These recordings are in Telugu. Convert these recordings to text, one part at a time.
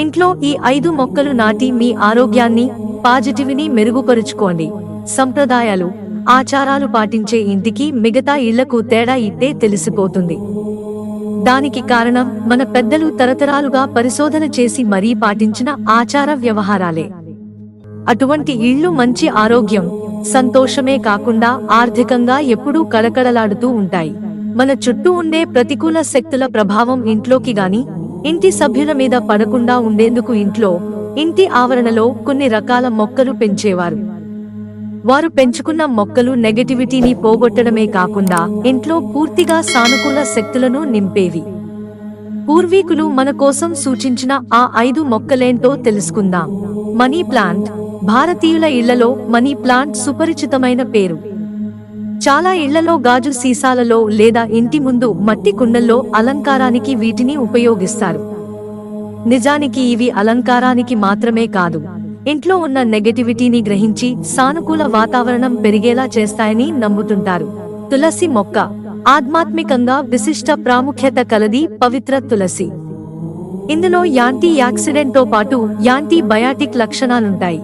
ఇంట్లో ఈ 5 మొక్కలు నాటి మీ ఆరోగ్యాన్ని, పాజిటివిటీని మెరుగుపరుచుకోండి. సంప్రదాయాలు, ఆచారాలు పాటించే ఇంటికి మిగతా ఇళ్లకు తేడా ఇట్టే తెలిసిపోతుంది. దానికి కారణం మన పెద్దలు తరతరాలుగా పరిశోధన చేసి మరీ పాటించిన ఆచార వ్యవహారాలే. అటువంటి ఇళ్లు మంచి ఆరోగ్యం, సంతోషమే కాకుండా ఆర్థికంగా ఎప్పుడూ కళకళలాడుతూ ఉంటాయి. మన చుట్టూ ఉండే ప్రతికూల శక్తుల ప్రభావం ఇంట్లోకి గాని, ఇంటి సభ్యుల మీద పడకుండా ఉండేందుకు ఇంటి ఆవరణలో కొన్ని రకాల మొక్కలు పెంచేవారు. వారు పెంచుకున్న మొక్కలు నెగటివిటీని పోగొట్టడమే కాకుండా ఇంట్లో పూర్తిగా సానుకూల శక్తులను నింపేవి. పూర్వీకులు మన కోసం సూచించిన ఆ 5 మొక్కలేంటో తెలుసుకుందాం. Money plant. భారతీయుల ఇళ్లలో మనీ ప్లాంట్ సుపరిచితమైన పేరు. చాలా ఇళ్లలో గాజు సీసాలలో లేదా ఇంటి ముందు మట్టి కుండల్లో అలంకారానికి వీటిని ఉపయోగిస్తారు. నిజానికి ఇవి అలంకారానికి మాత్రమే కాదు, ఇంట్లో ఉన్న నెగటివిటీని గ్రహించి సానుకూల వాతావరణం పెరిగేలా చేస్తాయని నమ్ముతుంటారు. తులసి మొక్క. ఆధ్యాత్మికంగా విశిష్ట ప్రాముఖ్యత కలది పవిత్ర తులసి. ఇందులో యాంటీ యాక్సిడెంట్ తో పాటు యాంటీ బయాటిక్ లక్షణాలుంటాయి.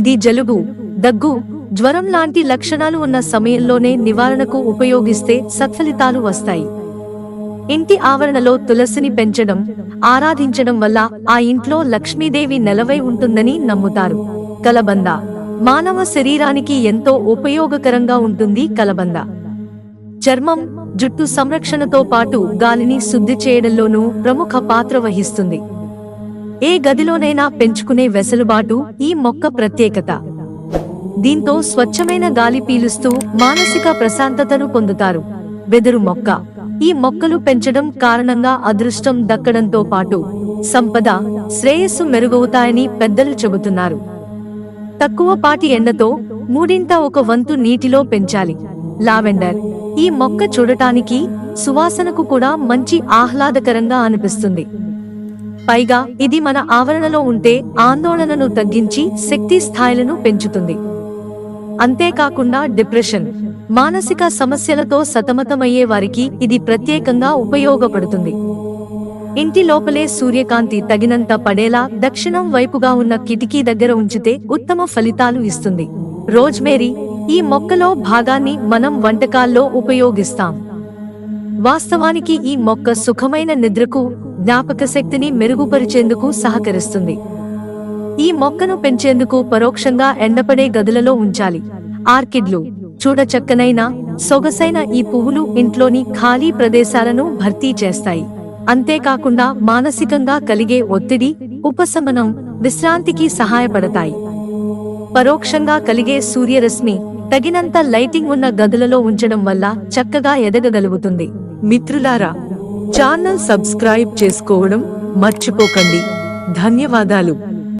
ఇది జలుబు, దగ్గు, జ్వరం లాంటి లక్షణాలు ఉన్న సమయంలోనే నివారణకు ఉపయోగిస్తే సత్ఫలితాలు వస్తాయి. ఇంటి ఆవరణలో తులసిని పెంచడం, ఆరాధించడం వల్ల ఆ ఇంట్లో లక్ష్మీదేవి నెలవై ఉంటుందని నమ్ముతారు. కలబంద. మానవ శరీరానికి ఎంతో ఉపయోగకరంగా ఉంటుంది కలబంద. చర్మం, జుట్టు సంరక్షణతో పాటు గాలిని శుద్ధి చేయడంలోనూ ప్రముఖ పాత్ర వహిస్తుంది. ఏ గదిలోనైనా పెంచుకునే వెసులుబాటు ఈ మొక్క ప్రత్యేకత. దీంతో స్వచ్ఛమైన గాలి పీలుస్తూ మానసిక ప్రశాంతతను పొందుతారు. వెదురు మొక్క. ఈ మొక్కలు పెంచడం కారణంగా అదృష్టం దక్కడంతో పాటు సంపద, శ్రేయస్సు మెరుగవుతాయని పెద్దలు చెబుతున్నారు. తక్కువపాటి ఎండతో 1/3 నీటిలో పెంచాలి. లావెండర్. ఈ మొక్క చూడటానికి, సువాసనకు కూడా మంచి ఆహ్లాదకరంగా అనిపిస్తుంది. పైగా ఇది మన ఆవరణలో ఉంటే ఆందోళనను తగ్గించి శక్తి స్థాయిలను పెంచుతుంది. అంతేకాకుండా డిప్రెషన్, మానసిక సమస్యలతో సతమతమయ్యే వారికి ఇది ప్రత్యేకంగా ఉపయోగపడుతుంది. ఇంటి లోపలే సూర్యకాంతి తగినంత పడేలా దక్షిణం వైపుగా ఉన్న కిటికీ దగ్గర ఉంచితే ఉత్తమ ఫలితాలు ఇస్తుంది. రోజ్మేరీ. ఈ మొక్కలో భాగాన్ని మనం వంటకాల్లో ఉపయోగిస్తాం. వాస్తవానికి ఈ మొక్క సుఖమైన నిద్రకు, జ్ఞాపక శక్తిని మెరుగుపరిచేందుకు సహకరిస్తుంది. ఈ మొక్కను పెంచేందుకు పరోక్షంగా ఎండపడే గదులలో ఉంచాలి. ఆర్కిడ్లు. చూడచక్కనైన, సొగసైన ఈ పువ్వులు ఇంట్లోని ఖాళీ ప్రదేశాలను భర్తీ చేస్తాయి. అంతేకాకుండా మానసికంగా కలిగే ఒత్తిడి, ఉపశమనం, విశ్రాంతికి సహాయపడతాయి. పరోక్షంగా కలిగే సూర్యరశ్మి తగినంత లైటింగ్ ఉన్న గదులలో ఉంచడం వల్ల చక్కగా ఎదగగలుగుతుంది. మిత్రులారా, ఛానల్ సబ్స్క్రైబ్ చేసుకోవడం మర్చిపోకండి. ధన్యవాదాలు.